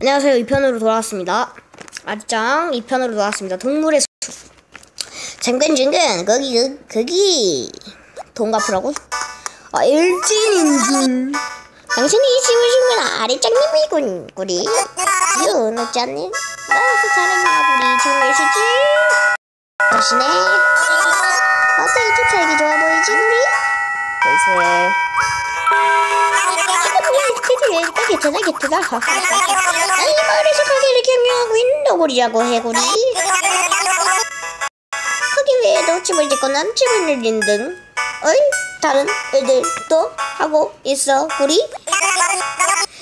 안녕하세요. 2편으로 돌아왔습니다. 아리짱 2편으로 돌아왔습니다. 동물의 숲. 잠깐 거기 돈 갚으라고? 일진인진. 당신이 짐을 주면 아리짱님이군. 우리 어찌 않니? 나와서 잘했나 우리 지금 몇 시지? 다시네. 어때 이쪽 살기 좋아 보이지 우리? 글쎄. 괜찮아. 아니 마을에서 가게를 경영하고 있는 너구리라고 해구리. 거기 외에도 집을 짓고 남집을 늘린 등 다른 애들도 하고 있어 구리.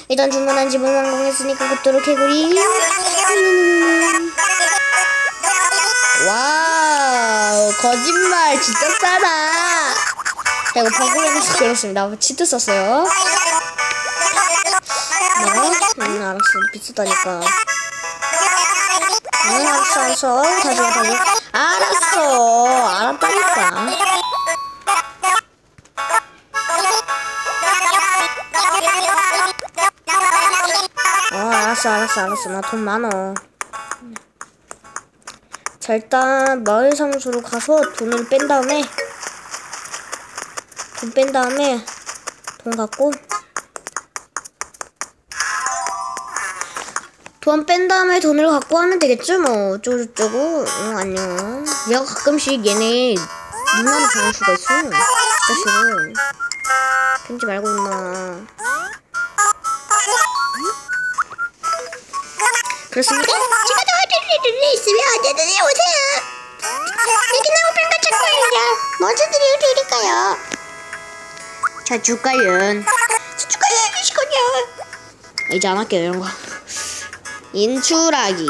일단 주문한 집은 완공했으니까 급도록 해구리. 와우 거짓말 진짜 싸다. 이거 버그에서 그렇습니다. 치트 썼어요. 알았어. 비슷하니까. 알았어. 다시. 알았다니까. 알았어. 나 돈 많어. 자, 일단 마을 사무소로 가서 돈을 뺀 다음에 돈 갖고 돈 뺀 다음에 돈을 갖고 하면 되겠죠 뭐. 어쩌고저쩌고. 안녕. 얘가 가끔씩 얘네 눈만 보는 수가 있어. 사실은 편지 말고 있나. 그렇습니까? 제가 도와드릴 일이 있으면 언제든지 오세요. 여기 나무 평가 찾고요. 먼저 드릴까요? 자 주가연 해주시군요. 이제 안 할게요 이런 거. 인출하기.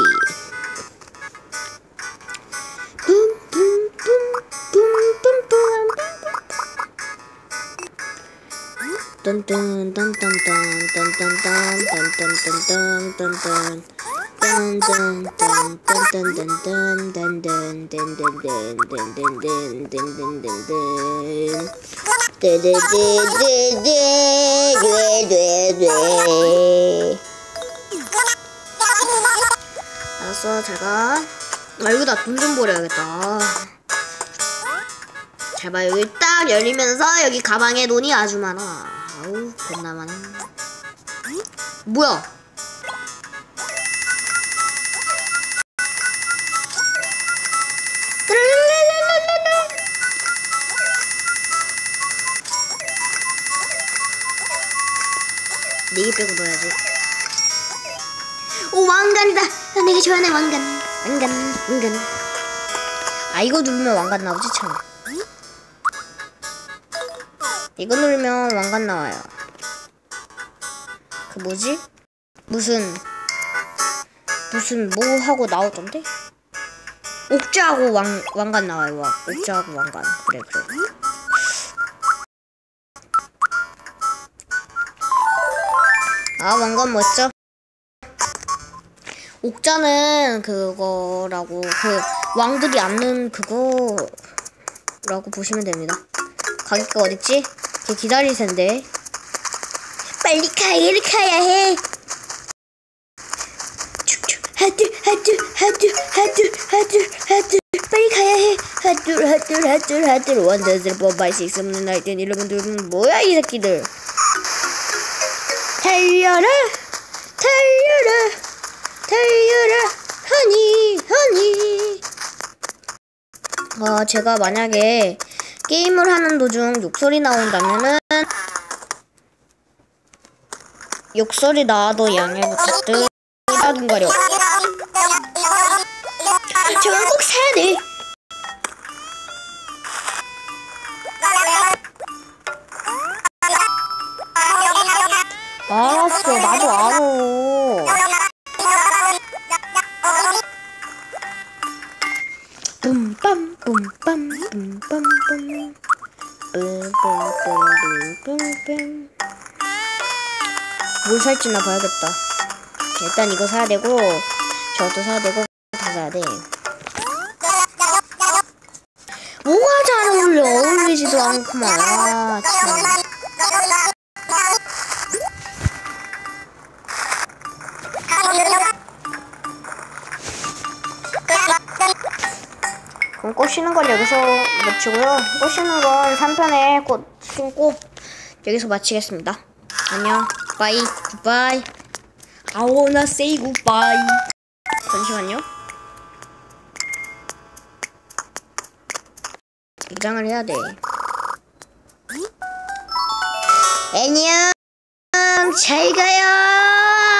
알았어, 제가 이거다 돈 좀 버려야겠다. 잘 봐, 여기 딱 열리면서 여기 가방에 돈이 아주 많아. 아우 겁나 많아. 뭐야? 네개 빼고 넣어야지. 오 왕관이다. 내가 좋아하는 왕관. 이거 누르면 왕관 나오지 참. 이거 누르면 왕관 나와요. 그 뭐지? 무슨 뭐 하고 나오던데? 옥자하고 왕관 나와요. 옥자하고 왕관. 그래. 왕관 멋져. 옥자는 그거라고, 그 왕들이 앉는 그거라고 보시면 됩니다. 가게가 어딨지? 걔 기다릴 텐데. 빨리 가게를 가야 해. 하들 빨리 가야 해. 하들 원더스 뽀바이식 없는 나이든 이러면 뭐야 이 새끼들. 달려라 허니. 제가 만약에 게임을 하는 도중 욕설이 나온다면은 욕설이 나와도 양해 부탁드리라든가요. 저건 꼭 사야 돼. 알았어, 나도 알아. 뭘 살지나 봐야겠다. 일단 이거 사야 되고 저것도 사야 되고 다 사야 돼. 뭐가 잘 어울리지도 않구만. 참. 꼬시는 건 여기서 마치고요. 꼬시는 건 3편에 곧 신고 여기서 마치겠습니다. 안녕. 바이. 굿바이. I wanna say goodbye. 잠시만요. 입장을 해야 돼. 안녕. 잘 가요.